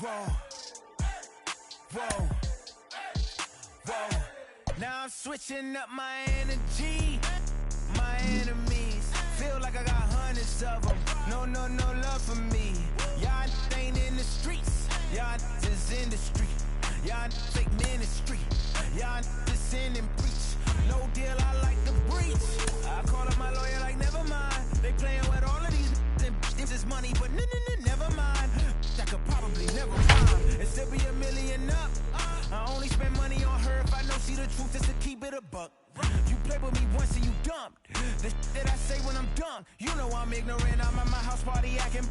Whoa, whoa, whoa. Now I'm switching up my energy. My enemies feel like I got hundreds of them. No love for me. Y'all ain't in the streets. Y'all is in the street. Y'all fake ministry. Y'all just sin and preach. No deal, I like the breach. I call up my lawyer like, never mind. They playing with all of these and this is money, but never mind. I could probably never rhyme and still be $1 million up. I only spend money on her if I know she the truth, just to keep it a buck. You play with me once and you dumped. The that I say when I'm done, you know I'm ignorant. I'm at my house party acting,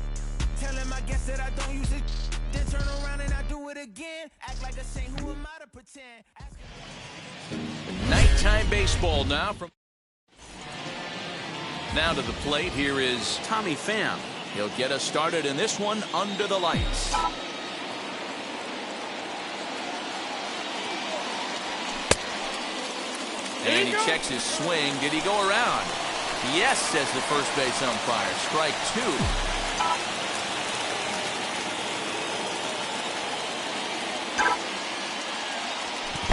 telling my guests that I don't use it. Then turn around and I do it again. Act like a saint, who am I to pretend? Nighttime baseball now. Now to the plate, here is Tommy Pham. He'll get us started in this one under the lights. And he checks his swing. Did he go around? Yes, says the first base umpire. Strike two.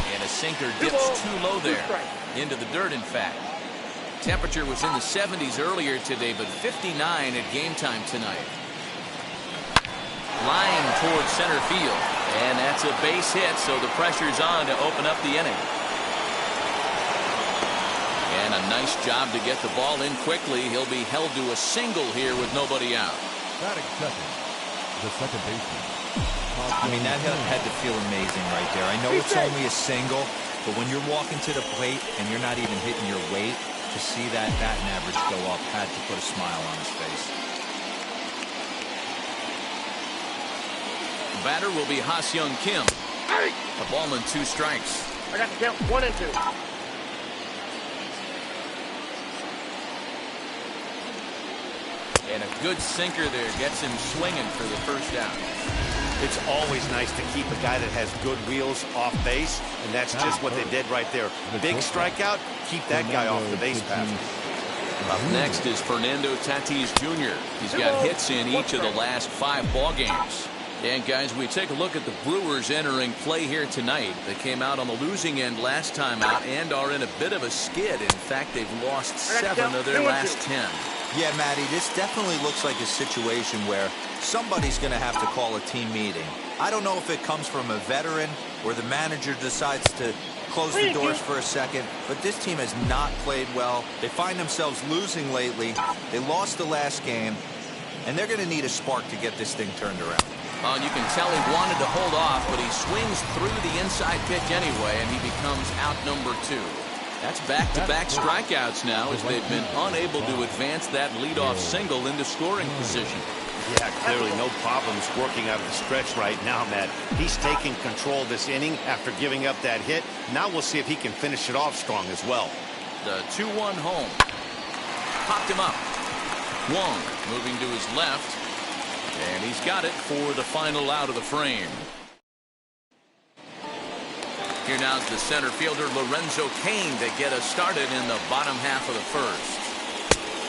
And a sinker dips too low there. Into the dirt, in fact. Temperature was in the 70s earlier today, but 59 at game time tonight. Line towards center field. And that's a base hit, so the pressure's on to open up the inning. And a nice job to get the ball in quickly. He'll be held to a single here with nobody out. Batting second, the second baseman. I mean, that had to feel amazing right there. I know it's only a single, but when you're walking to the plate and you're not even hitting your weight, to see that batting average go up had to put a smile on his face. The batter will be Ha-Seong Kim. A ball and 2 strikes. I got to count 1 and 2. And a good sinker there gets him swinging for the first out. It's always nice to keep a guy that has good wheels off base, and that's just what they did right there. Big strikeout, keep that guy off the base path. Up next is Fernando Tatis Jr. He's got hits in each of the last 5 ball games. And guys, we take a look at the Brewers entering play here tonight. They came out on the losing end last time out and are in a bit of a skid. In fact, they've lost 7 of their last 10. Yeah, Matty, this definitely looks like a situation where somebody's going to have to call a team meeting. I don't know if it comes from a veteran or the manager decides to close the doors for a second, but this team has not played well. They find themselves losing lately. They lost the last game, and they're going to need a spark to get this thing turned around. You can tell he wanted to hold off, but he swings through the inside pitch anyway, and he becomes out number 2. That's back-to-back strikeouts now, as they've been unable to advance that leadoff single into scoring position. Yeah, clearly no problems working out of the stretch right now, Matt. He's taking control of this inning after giving up that hit. Now we'll see if he can finish it off strong as well. The 2-1 home. Popped him up. Wong moving to his left. And he's got it for the final out of the frame. Here now is the center fielder Lorenzo Cain to get us started in the bottom half of the first.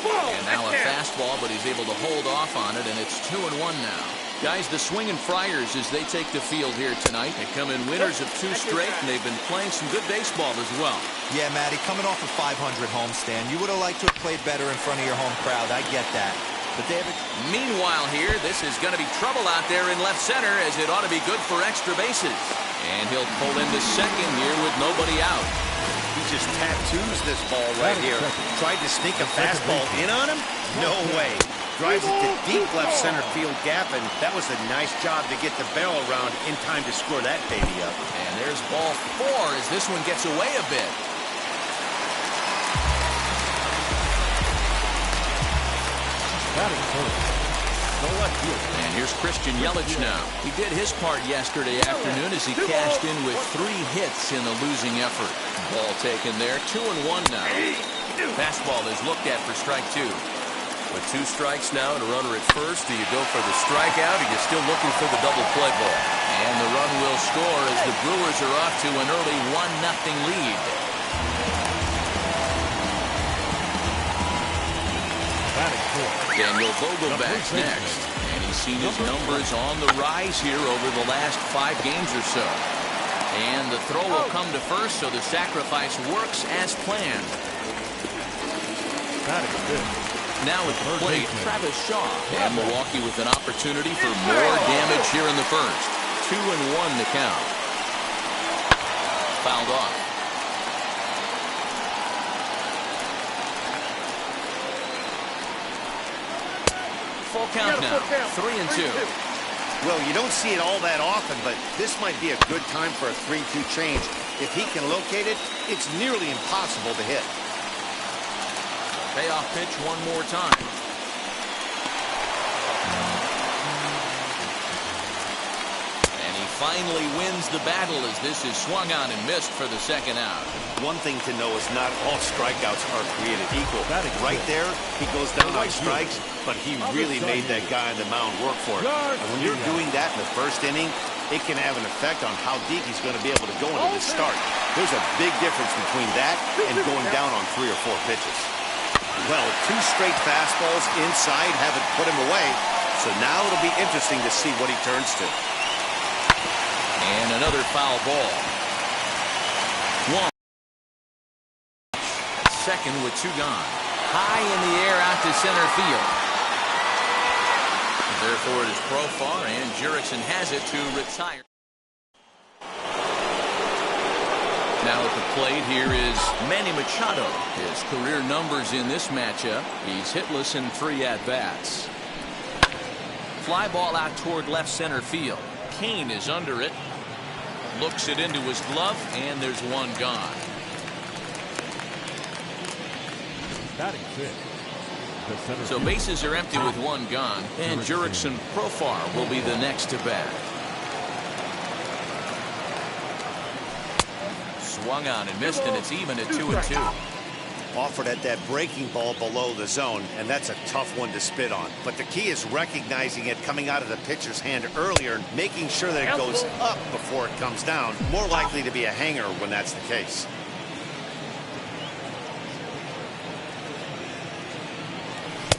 And now a fastball, but he's able to hold off on it, and it's 2-1 now. Guys, the Swinging Friars, as they take the field here tonight, they come in winners of 2 straight, and they've been playing some good baseball as well. Yeah, Matty, coming off a 500 homestand, you would have liked to have played better in front of your home crowd. I get that. But David, meanwhile here, this is going to be trouble out there in left center, as it ought to be good for extra bases. And he'll pull into second here with nobody out. He just tattoos this ball right here. Tried to sneak a fastball in on him? No way. Drives it to deep left center field gap, and that was a nice job to get the barrel around in time to score that baby up. And there's ball 4 as this one gets away a bit. And here's Christian Yelich now. He did his part yesterday afternoon as he cashed in with 3 hits in the losing effort. Ball taken there. 2-1 now. Fastball is looked at for strike 2. With 2 strikes now and a runner at first, do you go for the strikeout or you're still looking for the double play ball? And the run will score as the Brewers are off to an early 1-0 lead. Daniel Vogelback's next. And he's seen his numbers on the rise here over the last 5 games or so. And the throw will come to first, so the sacrifice works as planned. That is good. Now at the plate, Travis Shaw. And Milwaukee with an opportunity for more damage here in the first. 2-1 the count. Fouled off. Full count now. 3-2. Well, you don't see it all that often, but this might be a good time for a 3-2 change. If he can locate it, it's nearly impossible to hit. Payoff pitch one more time. And he finally wins the battle as this is swung on and missed for the second out. One thing to know is not all strikeouts are created equal. Right there, he goes down on strikes, but he really made that guy on the mound work for it. And when you're doing that in the first inning, it can have an effect on how deep he's going to be able to go into this start. There's a big difference between that and going down on 3 or 4 pitches. Well, 2 straight fastballs inside haven't put him away, so now it'll be interesting to see what he turns to. And another foul ball. One. Second with 2 gone. High in the air out to center field. Therefore it is Profar, and Jurickson has it to retire. Now at the plate here is Manny Machado. His career numbers in this matchup. He's hitless in 3 at-bats. Fly ball out toward left center field. Kane is under it. Looks it into his glove, and there's 1 gone. Batting 6. So bases are empty with 1 gone, and Jurickson Profar will be the next to bat. Swung on and missed, and it's even at 2-2. Offered at that breaking ball below the zone, and that's a tough one to spit on. But the key is recognizing it coming out of the pitcher's hand earlier, making sure that it goes up before it comes down. More likely to be a hanger when that's the case.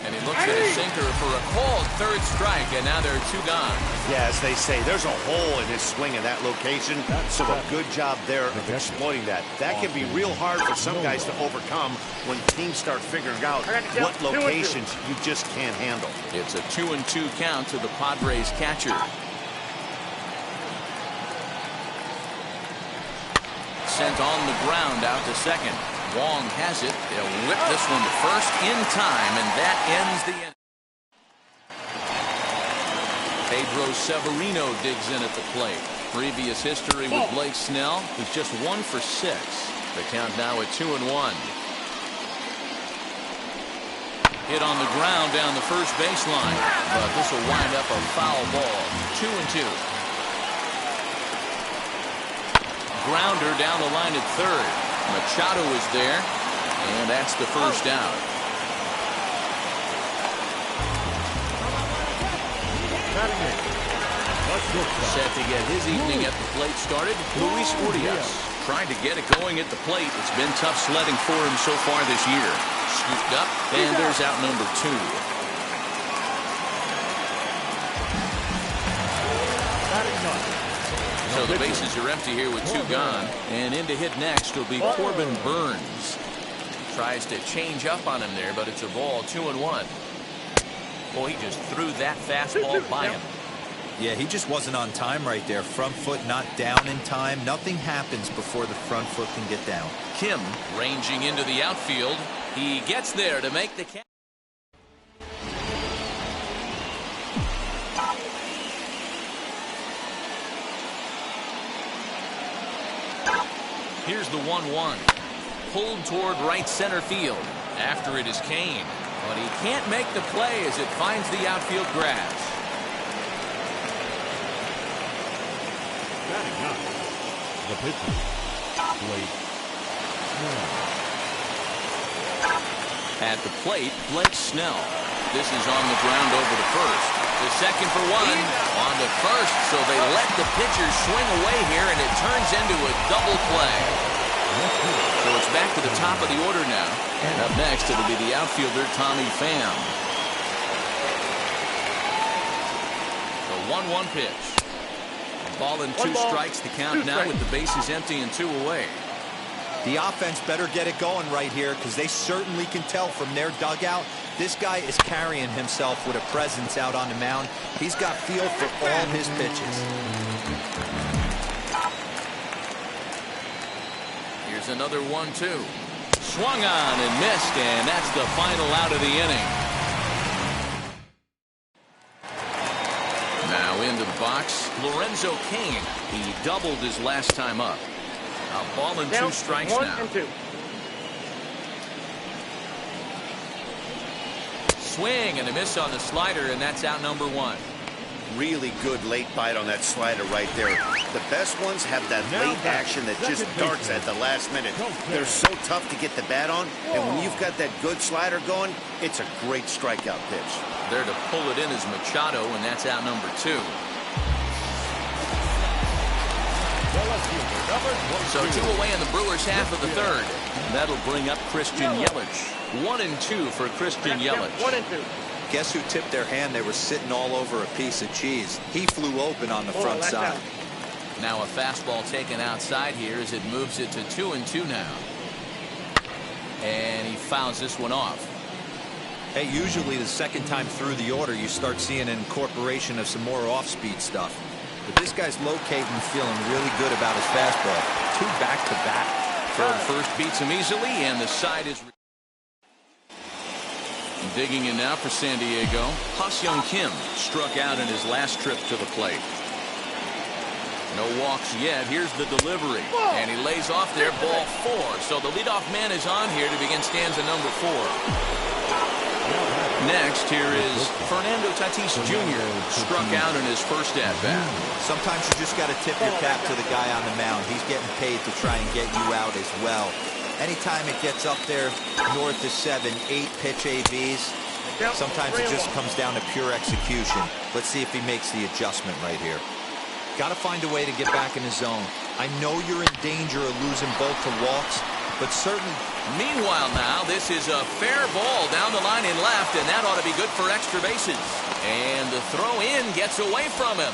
And he looks at a sinker for a called 3rd strike, and now there are 2 gone. Yeah, as they say, there's a hole in his swing in that location, so a good job there of exploiting that. That can be real hard for some guys to overcome when teams start figuring out what locations you just can't handle. It's a 2-2 count to the Padres catcher. Sent on the ground out to second. Wong has it. They'll whip this one to first in time, and that ends the inning. Pedro Severino digs in at the plate. Previous history with Blake Snell. He's just 1 for 6. The count now at 2-1. Hit on the ground down the first baseline, but this will wind up a foul ball. 2-2. Grounder down the line at third. Machado is there, and that's the first out. Set to get his evening at the plate started, Luis Urias. Trying to get it going at the plate. It's been tough sledding for him so far this year. Scooped up, and there's out number 2. So the bases are empty here with 2 gone, and in to hit next will be Corbin Burns. Tries to change up on him there, but it's a ball. 2-1. Boy, he just threw that fastball by him. Yeah, he just wasn't on time right there. Front foot not down in time. Nothing happens before the front foot can get down. Kim ranging into the outfield. He gets there to make the catch. Here's the 1-1. Pulled toward right center field. After it is Kane. But he can't make the play as it finds the outfield grass. Batting 9. The pitcher. Blake Snell. At the plate, Blake Snell. This is on the ground over to first. The second for 1. On to first, so they let the pitcher swing away here, and it turns into a double play. So it's back to the top of the order now. And up next, it'll be the outfielder, Tommy Pham. 1-1 pitch. A ball and 2 strikes. The count now with the bases empty and 2 away. The offense better get it going right here, because they certainly can tell from their dugout this guy is carrying himself with a presence out on the mound. He's got feel for all his pitches. Here's another 1-2. Swung on and missed, and that's the final out of the inning. Now into the box, Lorenzo Cain. He doubled his last time up. A ball and 2 strikes now. 1-2. Swing and a miss on the slider, and that's out number 1. Really good late bite on that slider right there. The best ones have that late action that just darts at the last minute. They're so tough to get the bat on, and when you've got that good slider going, it's a great strikeout pitch. There to pull it in is Machado, and that's out number 2. So 2 away in the Brewers' half of the 3rd. That'll bring up Christian Yelich. 1-2 for Christian Yelich. 1-2. Guess who tipped their hand? They were sitting all over a piece of cheese. He flew open on the front side. Now a fastball taken outside here as it moves it to 2-2 now. And he fouls this one off. Hey, usually the second time through the order, you start seeing an incorporation of some more off-speed stuff. But this guy's locating and feeling really good about his fastball. 2 back-to-back. Third first beats him easily, and the side is digging in now for San Diego. Ha-Seong Kim struck out in his last trip to the plate. No walks yet. Here's the delivery, and he lays off there. Ball 4. So the leadoff man is on here to begin stanza number 4. Next, here is Fernando Tatis Jr. Struck out in his first at-bat. Sometimes you just got to tip your cap to the guy on the mound. He's getting paid to try and get you out as well. Anytime it gets up there north of 7, 8 pitch ABs, sometimes it just comes down to pure execution. Let's see if he makes the adjustment right here. Got to find a way to get back in the zone. I know you're in danger of losing both to walks, but certainly. Meanwhile now, this is a fair ball down the line in left, and that ought to be good for extra bases. And the throw in gets away from him.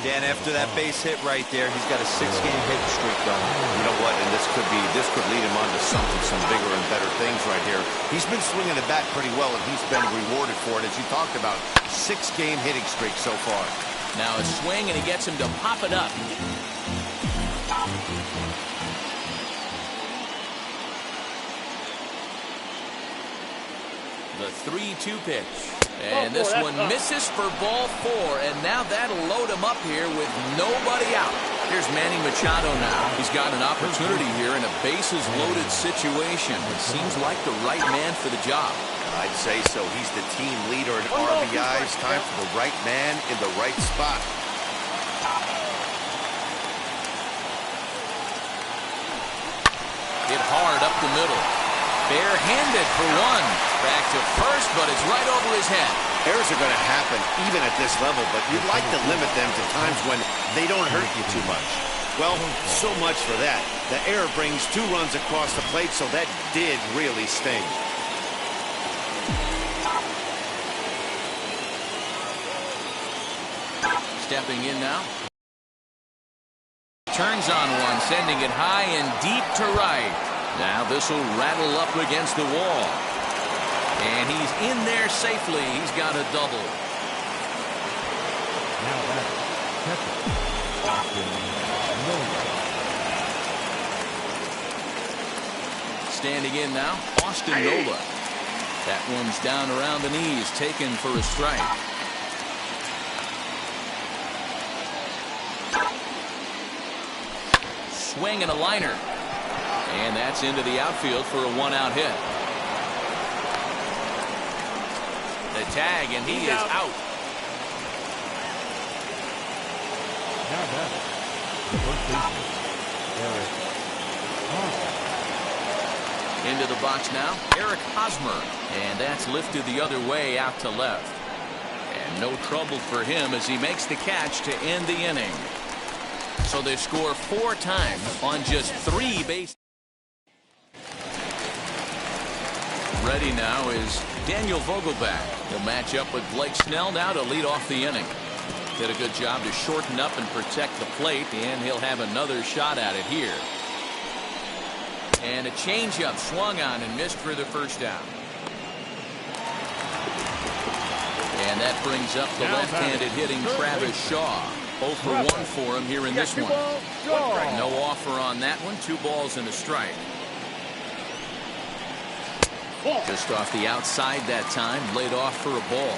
Dan, after that base hit right there, he's got a 6-game hit streak going. You know what? And this could lead him on to some bigger and better things right here. He's been swinging the bat pretty well, and he's been rewarded for it, as you talked about. 6-game hitting streak so far. Now a swing, and he gets him to pop it up. The 3-2 pitch. And this one misses for ball 4, and now that'll load him up here with nobody out. Here's Manny Machado now. He's got an opportunity here in a bases-loaded situation. It seems like the right man for the job. I'd say so. He's the team leader in RBIs. Time for the right man in the right spot. Hit hard up the middle. Barehanded for 1. Back to first, but it's right over his head. Errors are going to happen even at this level, but you'd like to limit them to times when they don't hurt you too much. Well, so much for that. The error brings 2 runs across the plate, so that did really sting. Stepping in now. Turns on one, sending it high and deep to right. Now this will rattle up against the wall. And he's in there safely. He's got a double. Now that's Standing in now, Austin Nola. That one's down around the knees, taken for a strike. Swing and a liner. And that's into the outfield for a 1-out hit. The tag, and he is out. Now that's the first baseman, Eric Hosmer. Into the box now, Eric Hosmer. And that's lifted the other way out to left. And no trouble for him as he makes the catch to end the inning. So they score 4 times on just 3 bases. Ready now is Daniel Vogelbach. He'll match up with Blake Snell now to lead off the inning. Did a good job to shorten up and protect the plate, and he'll have another shot at it here. And a changeup swung on and missed for the first down. And that brings up the left-handed hitting Travis Shaw. 0 for 1 for him here in this one. No offer on that one. 2 balls and a strike. Just off the outside that time, laid off for a ball.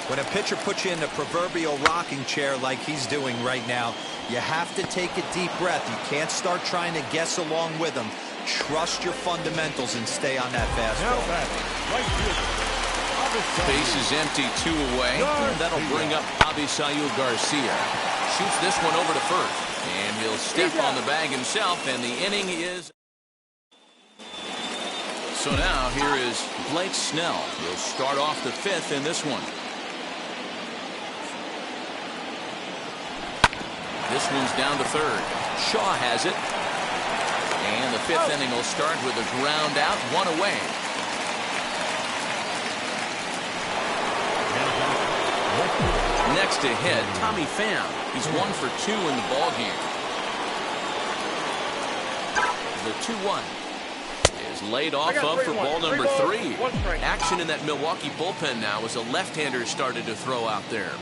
When a pitcher puts you in the proverbial rocking chair like he's doing right now, you have to take a deep breath. You can't start trying to guess along with him. Trust your fundamentals and stay on that fastball. Base is empty, 2 away. And that'll bring up Avisail Garcia. Shoots this one over to first. And he'll step on the bag himself, and the inning is... So now here is Blake Snell. He'll start off the 5th in this one. This one's down to 3rd. Shaw has it. And the 5th inning will start with a ground out, 1 away. Next to hit, Tommy Pham. He's 1 for 2 in the ballgame. The 2-1 is laid off of for ball number 3. Action in that Milwaukee bullpen now as a left-hander started to throw out there.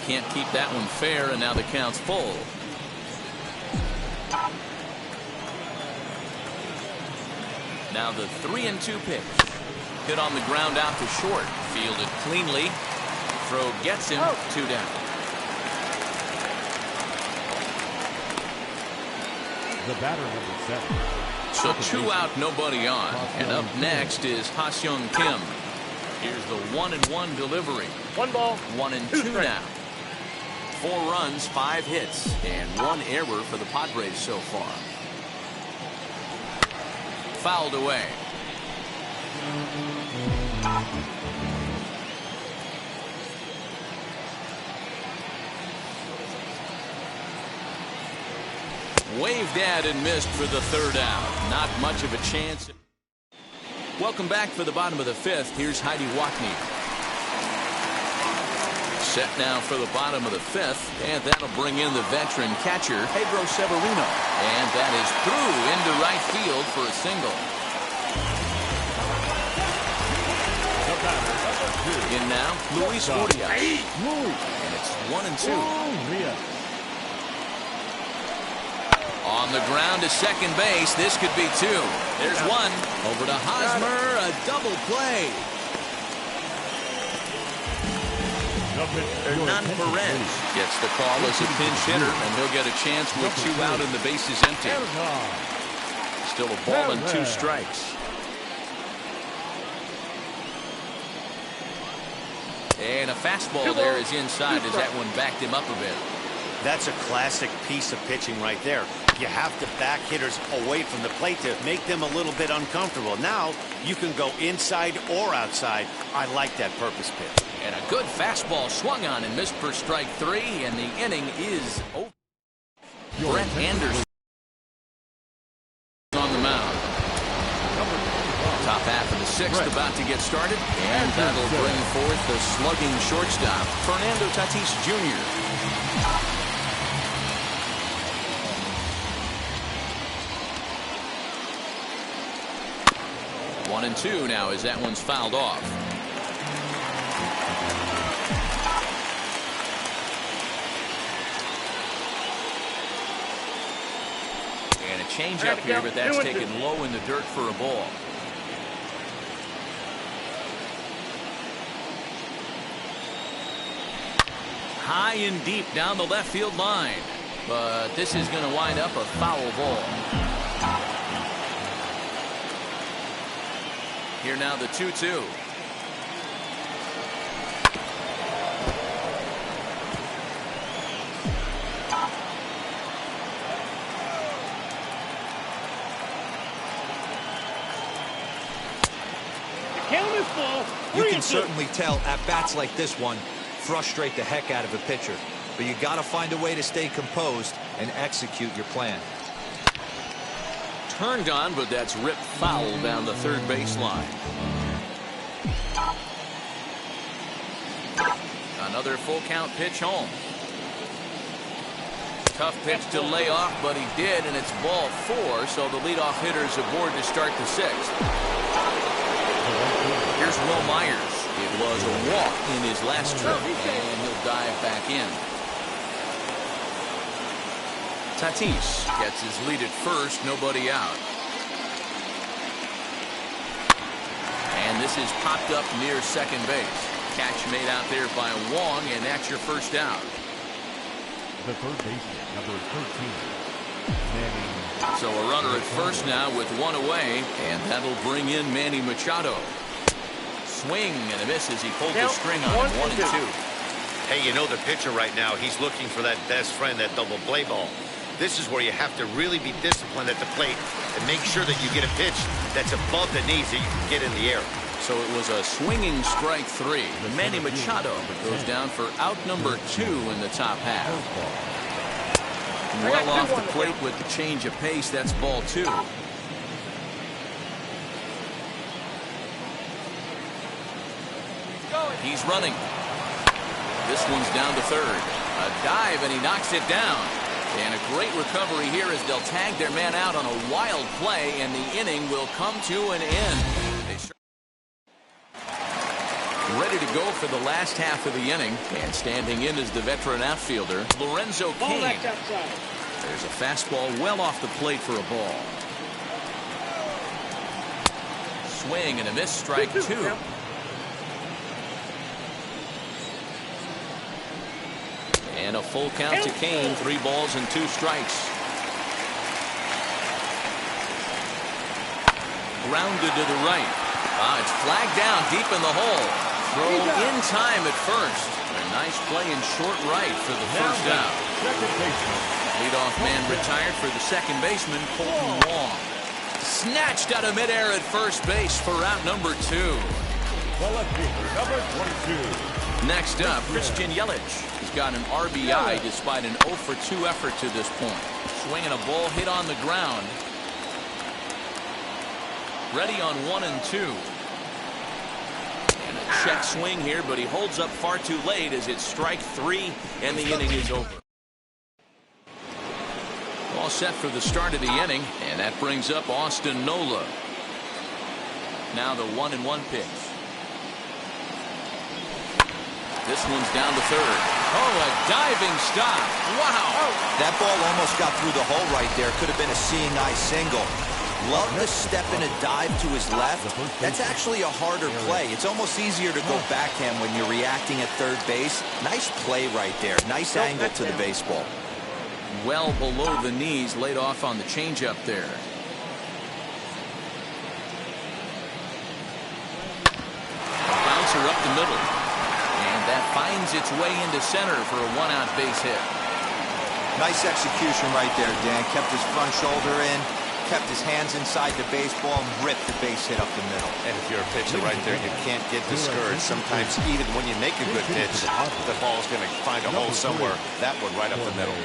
Can't keep that one fair, and now the count's full. Now the 3-2 pitch. Hit on the ground out to short. Fielded cleanly. Throw gets him. 2 down. The batter number 7. So 2 out, nobody on. And up next is Ha-Seong Kim. Here's the 1-1 delivery. 1 ball. 1-2 now. 4 runs, 5 hits, and 1 error for the Padres so far. Fouled away. Waved at and missed for the 3rd out. Not much of a chance. Welcome back for the bottom of the 5th. Here's Heidi Watney. Set now for the bottom of the 5th, and that'll bring in the veteran catcher, Pedro Severino. And that is through into right field for a single. In now, Luis Urias. And it's 1-2. On the ground to second base. This could be 2. There's 1. Over to Hosmer. A double play. Hernan Perez gets the call as a pinch hitter, and he'll get a chance with 2 out and the base is empty. Still a ball and 2 strikes. And a fastball there is inside as that one backed him up a bit. That's a classic piece of pitching right there. You have to back hitters away from the plate to make them a little bit uncomfortable. Now you can go inside or outside. I like that purpose pitch. And a good fastball swung on and missed for strike 3, and the inning is over. Brett Anderson on the mound. Top half of the 6th about to get started, and that'll bring forth the slugging shortstop, Fernando Tatis Jr. 1-2 now as that one's fouled off. And a changeup here, but that's taken low in the dirt for a ball. High and deep down the left field line. But this is going to wind up a foul ball. Here now the 2-2. You can certainly tell at bats like this one frustrate the heck out of a pitcher, but you got to find a way to stay composed and execute your plan. turned on, but that's ripped foul down the third baseline. Another full count pitch home. Tough pitch to lay off, but he did, and it's ball 4, so the leadoff hitter's aboard to start the 6th. Here's Will Myers. It was a walk in his last trip, and he'll dive back in. Tatis gets his lead at first, nobody out. And this is popped up near second base. Catch made out there by Wong, and that's your first down. The third baseman, number 13, Manny. So a runner at first now with 1 away, and that'll bring in Manny Machado. Swing and a miss as he pulled the string on him. 1 and 2. Hey, you know the pitcher right now, he's looking for that best friend, that double play ball. This is where you have to really be disciplined at the plate and make sure that you get a pitch that's above the knees that you can get in the air. So it was a swinging strike 3. Manny Machado goes down for out number 2 in the top half. Well off the plate with the change of pace. That's ball 2. He's running. This one's down to third. A dive, and he knocks it down. And a great recovery here as they'll tag their man out on a wild play, and the inning will come to an end. Ready to go for the last half of the inning, and standing in is the veteran outfielder Lorenzo Cain. There's a fastball well off the plate for a ball. Swing and a miss, strike 2. And a full count to Cain. 3 balls and 2 strikes. Grounded to the right. It's flagged down deep in the hole. Throw in time at first. A nice play in short right for the first down. Leadoff man retired for the second baseman, Colton Wong. Snatched out of midair at first base for out number 2. Number 22. Next up, Christian Yelich. He's got an RBI despite an 0 for 2 effort to this point. Swinging a ball hit on the ground. Ready on 1 and 2. And a check swing here, but he holds up far too late as it's strike 3 and the inning is over. All set for the start of the inning, and that brings up Austin Nola. Now the 1-1 pitch. This one's down to third. Oh, a diving stop. Wow. That ball almost got through the hole right there. Could have been a seeing eye single. Love the step and a dive to his left. That's actually a harder play. It's almost easier to go backhand when you're reacting at third base. Nice play right there. Nice angle to the baseball. Well below the knees, laid off on the changeup there. Bouncer up the middle. And that finds its way into center for a 1-out base hit. Nice execution right there, Dan. Kept his front shoulder in, kept his hands inside the baseball, and ripped the base hit up the middle. And if you're a pitcher right there, you can't get discouraged. Sometimes even when you make a good pitch, the ball's going to find a hole somewhere. That one right up the middle.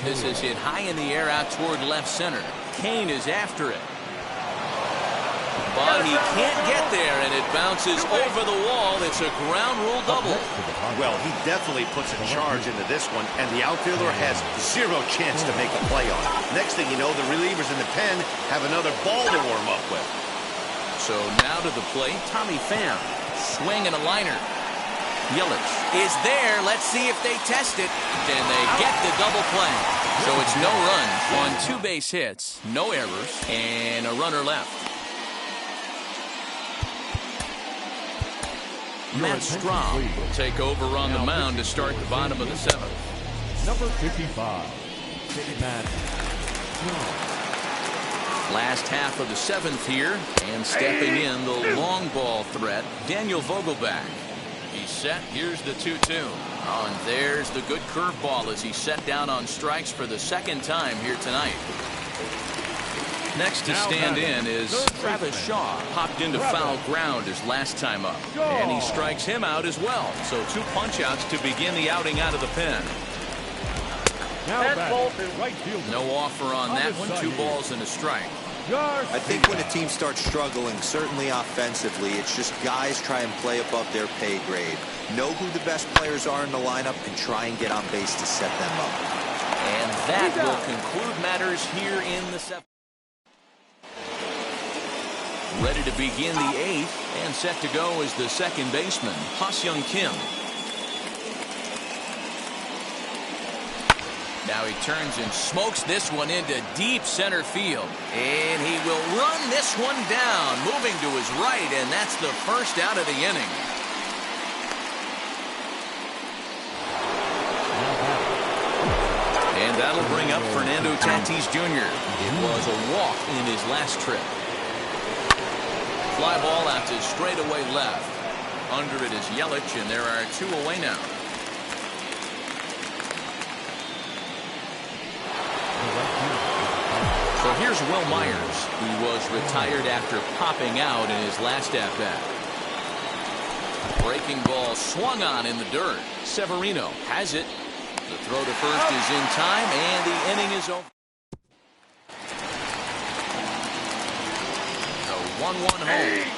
This is hit high in the air out toward left center. Cain is after it. But he can't get there, and it bounces over the wall. It's a ground rule double. Well, he definitely puts a charge into this one, and the outfielder has 0 chance to make a play on it. Next thing you know, the relievers in the pen have another ball to warm up with. So now to the plate, Tommy Pham. Swing and a liner. Yelich is there. Let's see if they test it. And they get the double play. So it's no runs on 2 base hits, no errors, and a runner left. Matt Strahm will take over on the mound to start the bottom of the 7th. Number 55, Matt Strahm. Last half of the 7th here, and stepping in the long ball threat, Daniel Vogelbach. He's set. Here's the 2-2. Oh, and there's the good curveball as he's set down on strikes for the 2nd time here tonight. Next to stand in is Travis Shaw. Popped into foul ground his last time up. And he strikes him out as well. So 2 punch-outs to begin the outing out of the pen. Now batting, right fielder. No offer on that one. 2 balls and a strike. I think when a team starts struggling, certainly offensively, it's just guys try and play above their pay grade. Know who the best players are in the lineup and try and get on base to set them up. And that will conclude matters here in the 7th. Ready to begin the 8th, and set to go is the second baseman, Ha-Seong Kim. Now he turns and smokes this one into deep center field. And he will run this one down, moving to his right, and that's the first out of the inning. And that'll bring up Fernando Tatis Jr. It was a walk in his last trip. Fly ball out to straightaway left. Under it is Yelich, and there are 2 away now. So here's Will Myers, who was retired after popping out in his last at-bat. Breaking ball swung on in the dirt. Severino has it. The throw to first is in time, and the inning is over. A 1-1 home.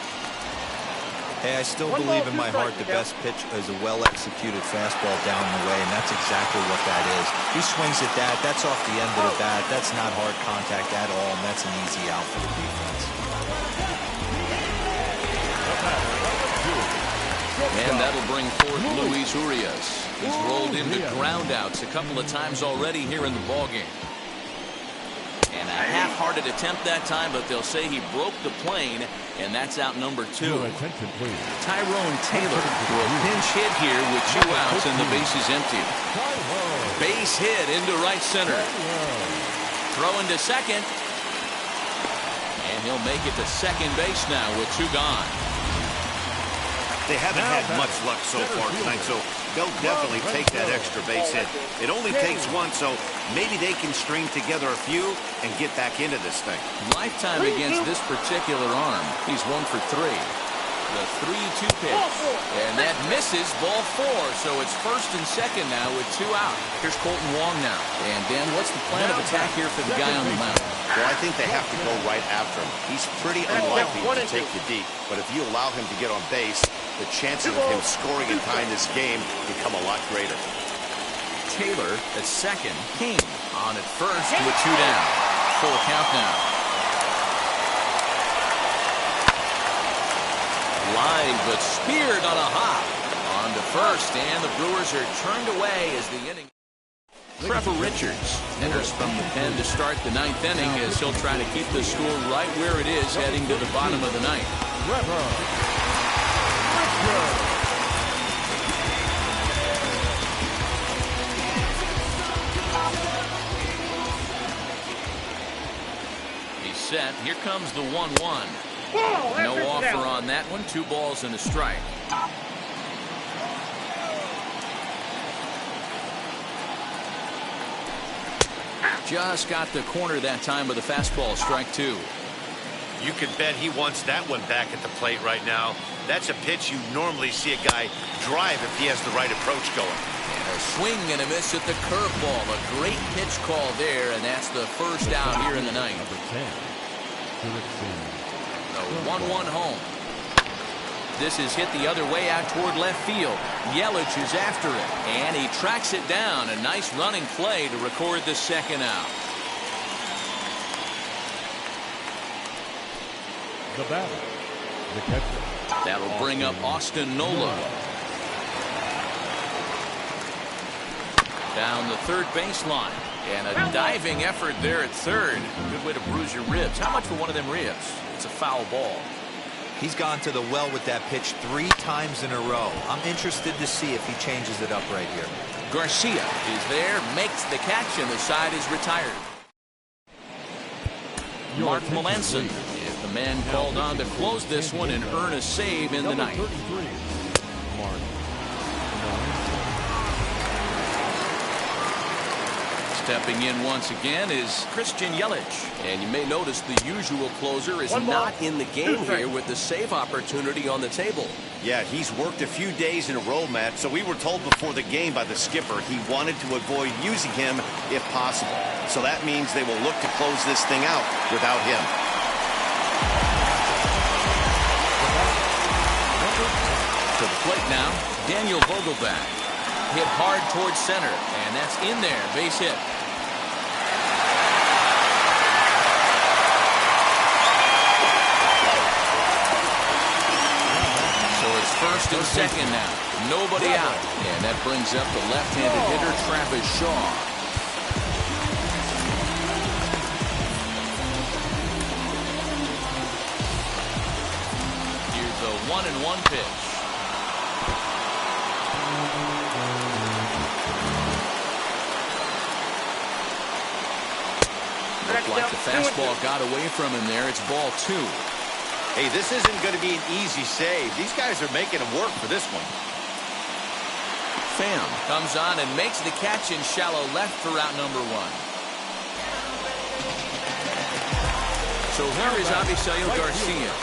Hey, I still believe in my heart the best pitch is a well-executed fastball down the way, and that's exactly what that is. He swings at that. That's off the end of the bat. That's not hard contact at all, and that's an easy out for the defense. And that'll bring forth Luis Urias. He's rolled into groundouts a couple of times already here in the ballgame. And a half-hearted attempt that time, but they'll say he broke the plane, and that's out number 2. Tyrone Taylor will pinch hit here with 2 outs and the base is empty. Base hit into right center. Throw into second. And he'll make it to second base now with 2 gone. They haven't had much luck so far tonight, so they'll definitely take that extra base hit. It only takes 1, so maybe they can string together a few and get back into this thing. Lifetime against this particular arm. He's 1 for 3. The 3-2 pitch. And that misses ball 4, so it's first and second now with 2 out. Here's Colton Wong now. And Dan, what's the plan of attack here for the guy on the mound? Well, I think they have to go right after him. He's pretty unlikely to take you deep, but if you allow him to get on base, the chances of him scoring and tying this game become a lot greater. Taylor at second. King on at first with 2 down. Full count now. Line but speared on a hop. On to first, and the Brewers are turned away as the inning. Trevor Richards enters from the pen to start the 9th inning as he'll try to keep the score right where it is heading to the bottom of the 9th. He's set. Here comes the 1-1. No offer on that one. 2 balls and a strike. Just got the corner that time with a fastball, strike 2. You can bet he wants that one back at the plate right now. That's a pitch you normally see a guy drive if he has the right approach going. And a swing and a miss at the curveball. A great pitch call there, and that's the first out here in the 9th. A 1-1 home. This is hit the other way out toward left field. Yelich is after it, and he tracks it down. A nice running play to record the second out. The batter, the catcher. That'll bring up Austin Nola. Down the third baseline. And a diving effort there at third. Good way to bruise your ribs. How much for one of them ribs? It's a foul ball. He's gone to the well with that pitch 3 times in a row. I'm interested to see if he changes it up right here. Garcia is there, makes the catch, and the side is retired. Mark Melanson is the man called on to close this one and earn a save in the 9th. Stepping in once again is Christian Yelich. And you may notice the usual closer is not in the game here with the save opportunity on the table. Yeah, he's worked a few days in a row, Matt, so we were told before the game by the skipper he wanted to avoid using him if possible. So that means they will look to close this thing out without him. To the plate now, Daniel Vogelbach. Hit hard towards center, and that's in there, base hit. So it's first and second now, nobody out. And that brings up the left-handed hitter, Travis Shaw. Here's the 1-1 pitch. Looked like the fastball got away from him there. It's ball 2. Hey, this isn't going to be an easy save. These guys are making him work for this one. Pham comes on and makes the catch in shallow left for route number 1. So here is Avisail Garcia.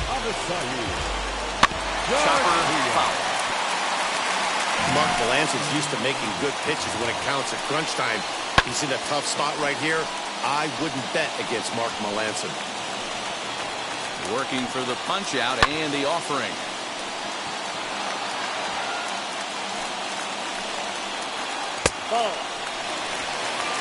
Chopper foul. Mark Melancon's used to making good pitches when it counts at crunch time. He's in a tough spot right here. I wouldn't bet against Mark Melancon. Working for the punch out and the offering.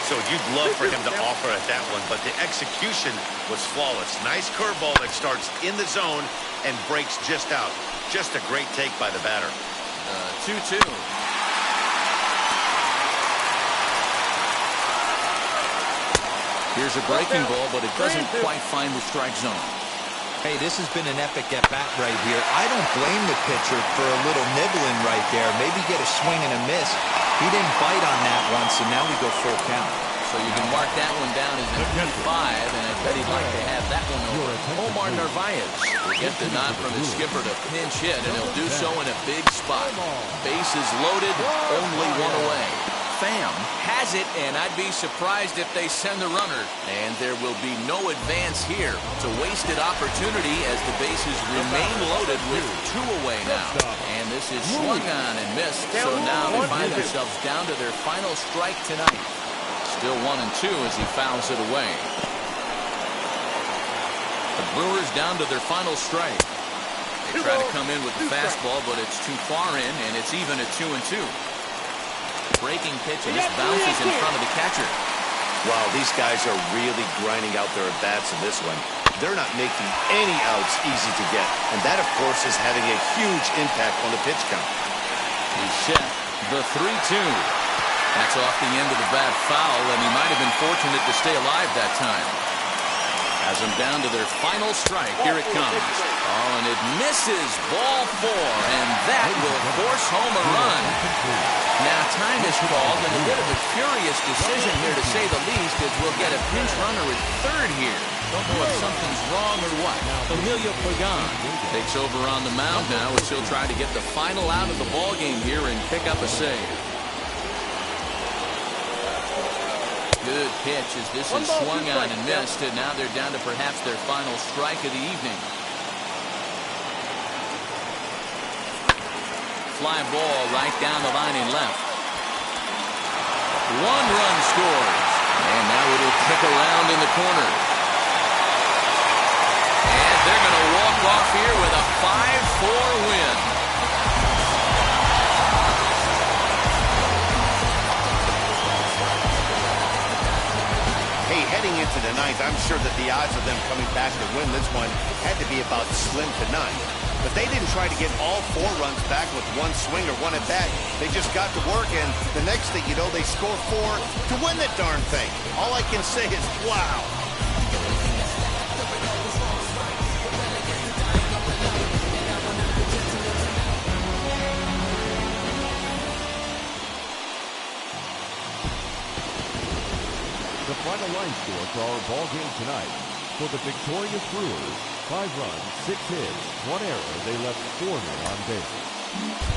So you'd love for him to offer at that one, but the execution was flawless. Nice curveball that starts in the zone and breaks just out. Just a great take by the batter. 2-2. Here's a breaking ball, but it doesn't quite find the strike zone. Hey, this has been an epic at-bat right here. I don't blame the pitcher for a little nibbling right there. Maybe get a swing and a miss. He didn't bite on that one, so now we go full count. So you can mark that one down as a 5, and I bet he'd like to have that one over. Omar Narvaez will get the nod from his skipper to pinch hit, and he'll do so in a big spot. Bases loaded, only one away. Pham has it, and I'd be surprised if they send the runner. And there will be no advance here. It's a wasted opportunity as the bases remain loaded with 2 away now. And this is swung on and missed, so now they find themselves down to their final strike tonight. Still 1-2 as he fouls it away. The Brewers down to their final strike. They try to come in with the fastball, but it's too far in, and it's even at 2-2. Breaking pitch, and this bounces in front of the catcher. Wow, these guys are really grinding out their at-bats in this one. They're not making any outs easy to get, and that, of course, is having a huge impact on the pitch count. He's set the 3-2. That's off the end of the bat foul, and he might have been fortunate to stay alive that time. Has them down to their final strike. Here it comes. Oh, and it misses. Ball 4, and that will force home a run. Now time is called, and a bit of a curious decision here to say the least, as we'll get a pinch runner at third here. Don't know if something's wrong or what. Emilio Pagan takes over on the mound now as he'll try to get the final out of the ball game here and pick up a save. Good pitch as this is swung on and missed, and now they're down to perhaps their final strike of the evening. Fly ball right down the line in left. 1 run scores, and now it'll kick around in the corner. And they're going to walk off here with a 5-4 win. Hey, heading into the 9th, I'm sure that the odds of them coming back to win this one had to be about slim to none. But they didn't try to get all 4 runs back with 1 swing or 1 at bat. They just got to work, and the next thing you know, they score 4 to win the darn thing. All I can say is, wow. The final line score for our ball game tonight. For the victorious Brewers, 5 runs, 6 hits, 1 error. They left 4 men on base.